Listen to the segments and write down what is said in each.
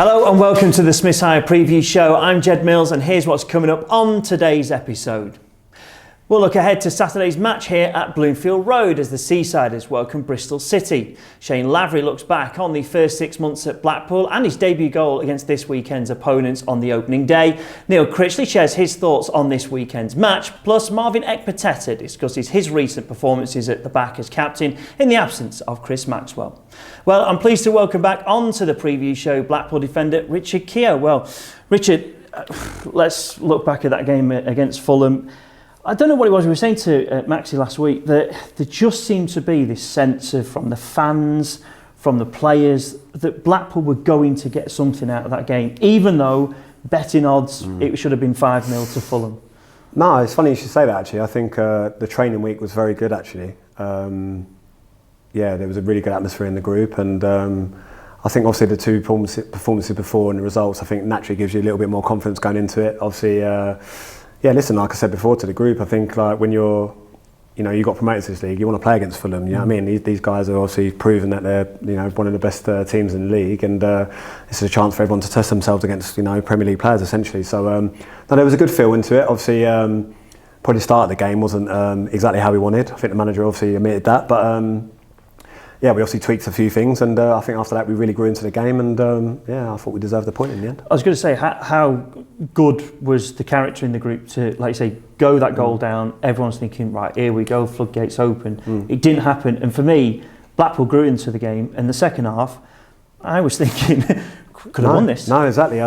Hello and welcome to the Seasiders Preview Show. I'm Jed Mills and here's what's coming up on today's episode. We'll look ahead to Saturday's match here at Bloomfield Road as the Seasiders welcome Bristol City. Shane Lavery looks back on the first 6 months at Blackpool and his debut goal against this weekend's opponents on the opening day. Neil Critchley shares his thoughts on this weekend's match, plus Marvin Sordell discusses his recent performances at the back as captain in the absence of Chris Maxwell. Well, I'm pleased to welcome back onto the preview show Blackpool defender Richard Keogh. Well, Richard, let's look back at that game against Fulham. I don't know what it was we were saying to Maxie last week, that there just seemed to be this sense of, from the fans, from the players, that Blackpool were going to get something out of that game, even though betting odds, it should have been 5-0 to Fulham. No, it's funny you should say that actually. I think the training week was very good actually. Yeah, there was a really good atmosphere in the group, and I think obviously the two performances before and the results, I think naturally gives you a little bit more confidence going into it. Obviously, yeah, listen, like I said before to the group, I think like when you got promoted to this league, you want to play against Fulham. You know what I mean? These guys are obviously proven that they're one of the best teams in the league, and this is a chance for everyone to test themselves against Premier League players essentially. So no, there was a good feel into it. Obviously, probably the start of the game wasn't exactly how we wanted. I think the manager obviously admitted that, but yeah, we obviously tweaked a few things, and I think after that we really grew into the game, and yeah, I thought we deserved the point in the end. I was going to say, how good was the character in the group to, like you say, go that goal down? Everyone's thinking, right, here we go, floodgates open. It didn't happen, and for me, Blackpool grew into the game, and the second half, I was thinking, could have won this. No, exactly.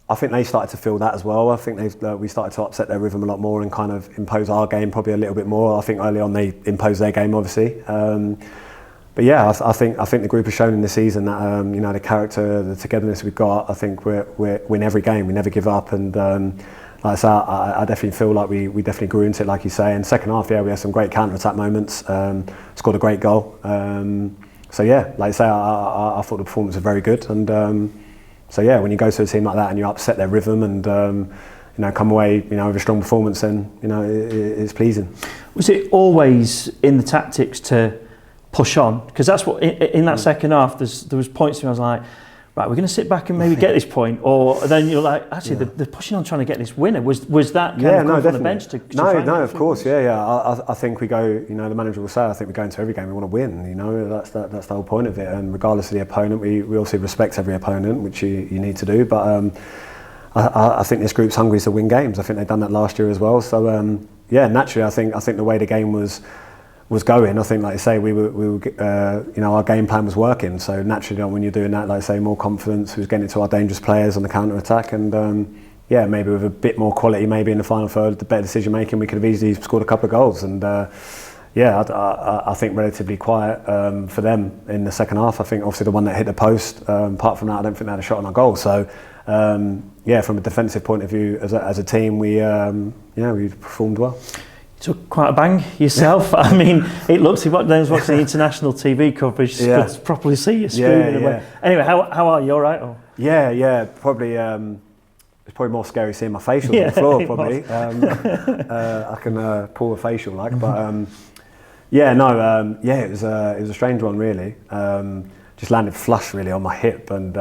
I think they started to feel that as well. I think we started to upset their rhythm a lot more and kind of impose our game probably a little bit more. I think early on they imposed their game, obviously. But yeah, I think the group has shown in the season that the character, the togetherness we've got. I think we win every game. We never give up, and like I said, I definitely feel like we definitely grew into it, like you say. And second half, yeah, we had some great counter-attack moments. Scored a great goal. So yeah, like I say, I thought the performance was very good, and. So yeah, when you go to a team like that and you upset their rhythm and come away with a strong performance, then it's pleasing. Was it always in the tactics to push on? Because that's what in that second half there was points where I was like, right, we're going to sit back and maybe get this point, or then you're like, actually they're pushing on trying to get this winner. Was that kind of coming from the bench to no, of course, yeah. I think we go. The manager will say, I think we go into every game we want to win. That's the whole point of it. And regardless of the opponent, we also respect every opponent, which you need to do. But I think this group's hungry to win games. I think they've done that last year as well. So yeah, naturally, I think the way the game was going, I think, like I say, we were our game plan was working. So naturally, when you're doing that, like I say, more confidence, we was getting to our dangerous players on the counter attack, and yeah, maybe with a bit more quality, maybe in the final third, the better decision making, we could have easily scored a couple of goals. And yeah, I think relatively quiet for them in the second half. I think obviously the one that hit the post. Apart from that, I don't think they had a shot on our goal. So yeah, from a defensive point of view, as a team, we performed well. Took quite a bang yourself. I mean, it looks like I was watching the international TV coverage, could properly see you screaming away. Anyway, how are you? All right? Or? Yeah. Probably it's probably more scary seeing my facial on the floor. Probably I can pull a facial like, but it was a strange one really. Just landed flush really on my hip, and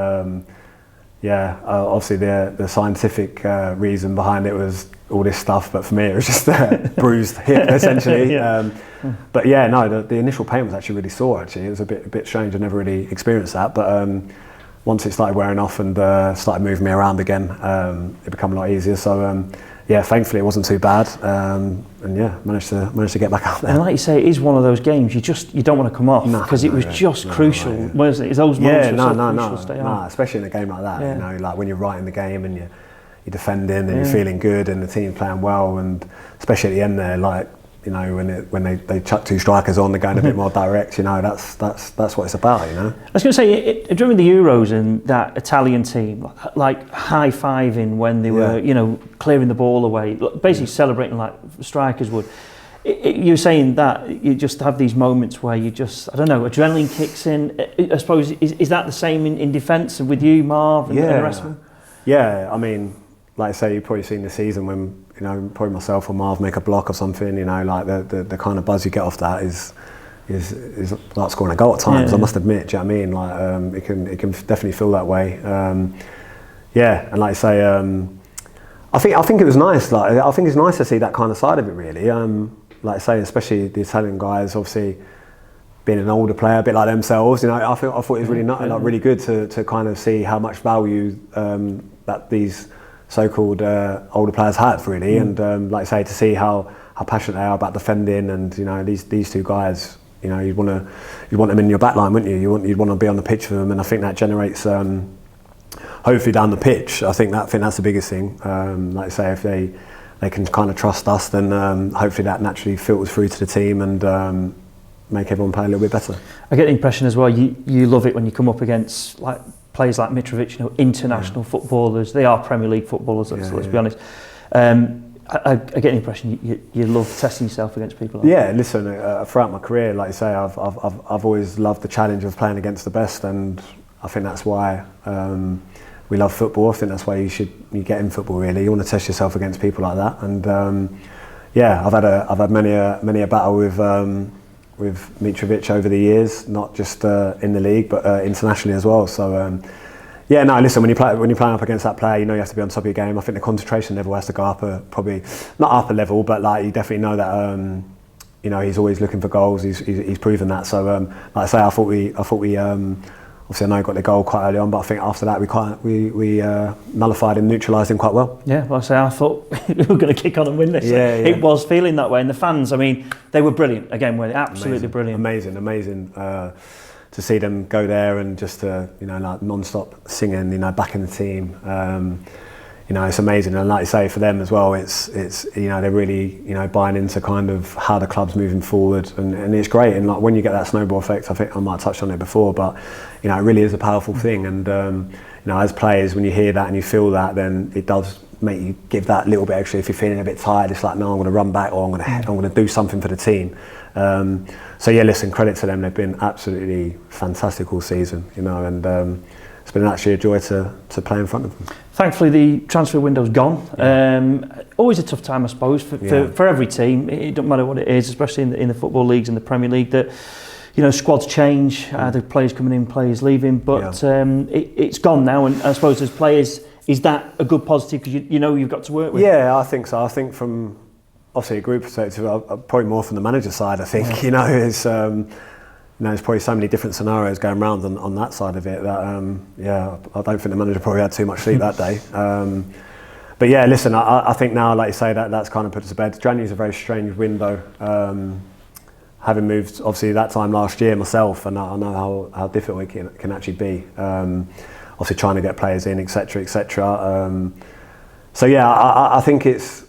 obviously the scientific reason behind it was all this stuff, but for me it was just a bruised hip essentially. But yeah, no, the initial pain was actually really sore. Actually, it was a bit strange. I never really experienced that, but once it started wearing off and started moving me around again, it became a lot easier. So yeah, thankfully it wasn't too bad, and yeah, managed to get back out there. And like you say, it is one of those games you don't want to come off, because it was just crucial. Wasn't it? Those moments were so crucial to stay on. Especially in a game like that. Like when you're right in the game and you're defending and you're feeling good and the team playing well, and especially at the end there, like when they chuck two strikers on, they're going a bit more direct. That's what it's about. I was going to say, during the Euros and that Italian team, like high-fiving when they were clearing the ball away, basically celebrating like strikers would. You're saying that you just have these moments where you just, I don't know, adrenaline kicks in. I suppose is that the same in defence with you, Marv, and the rest of them? Yeah, I mean, like I say, you've probably seen the season when probably myself or Marv make a block or something. Like the kind of buzz you get off that is is like scoring a goal at times. I must admit, do you know what I mean? Like it can definitely feel that way. Yeah, and like I say, I think it was nice. Like I think it's nice to see that kind of side of it, really. Like I say, especially the Italian guys, obviously being an older player, a bit like themselves. You know, I thought it was really really good to kind of see how much value that these so-called older players have, really, and like I say, to see how passionate they are about defending, and you know, these two guys. You know, you'd want them in your back line, wouldn't you? You'd want to be on the pitch for them, and I think that generates, hopefully down the pitch. I think that's the biggest thing. Like I say, if they can kind of trust us, then hopefully that naturally filters through to the team and make everyone play a little bit better. I get the impression as well, you love it when you come up against like players like Mitrovic, you know, international footballers. They are Premier League footballers, let's be honest. I get the impression you love testing yourself against people like that. Listen, throughout my career, like you say, I've always loved the challenge of playing against the best, and I think that's why we love football. I think that's why you get in football, really. You want to test yourself against people like that, and I've had many a battle with Mitrovic over the years, not just in the league but internationally as well. So. Listen, when you're playing up against that player, you know you have to be on top of your game. I think the concentration level has to go up, probably not up a level, but like you definitely know that you know, he's always looking for goals. He's proven that. So like I say, I thought we obviously I know he got the goal quite early on, but I think after that we nullified him, neutralised him quite well. Yeah, well, I thought we were going to kick on and win this. It was feeling that way, and the fans, I mean, they were brilliant. Again, were absolutely brilliant. Amazing. To see them go there and just to, you know, like non-stop singing, you know, back in the team, you know, it's amazing. And like you say, for them as well, it's you know, they're really, you know, buying into kind of how the club's moving forward, and it's great. And like when you get that snowball effect, I think I might have touched on it before, but you know, it really is a powerful thing. And you know, as players, when you hear that and you feel that, then it does make you give that little bit extra. If you're feeling a bit tired, it's like, no, I'm going to run back, or I'm going to do something for the team. So yeah, listen, credit to them. They've been absolutely fantastic all season, you know, and it's been actually a joy to play in front of them. Thankfully, the transfer window's gone. Always a tough time, I suppose, for every team. It doesn't matter what it is, especially in the football leagues and the Premier League. That, you know, squads change, either players coming in, players leaving. But it's gone now, and I suppose as players, is that a good positive because you know you've got to work with? Yeah, I think so. I think from obviously a group perspective, probably more from the manager side. I think you know, it's you know, there's probably so many different scenarios going around on that side of it that I don't think the manager probably had too much sleep that day. But yeah, listen, I think now, like you say, that's kind of put to bed. January's a very strange window. Having moved obviously that time last year myself, and I know how difficult it can actually be. Obviously trying to get players in, etc. So yeah, I think it's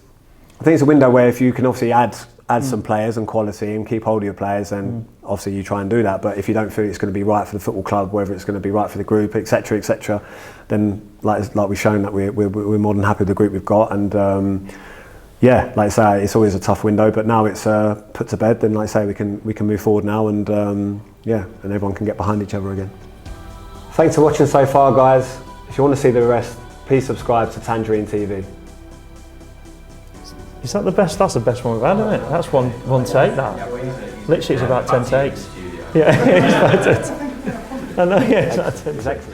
a window where if you can obviously add some players and quality and keep hold of your players, then obviously you try and do that. But if you don't feel it's going to be right for the football club, whether it's going to be right for the group, etc., then like we've shown that we're more than happy with the group we've got. And like I say, it's always a tough window, but now it's put to bed. Then like I say, we can move forward now, and and everyone can get behind each other again. Thanks for watching so far, guys. If you want to see the rest, please subscribe to Tangerine TV. Is that the best? That's the best one we've had, isn't it? That's one take, that. Literally, it's about 10 takes. Yeah, it's about 10. I know, yeah, it's about 10 takes.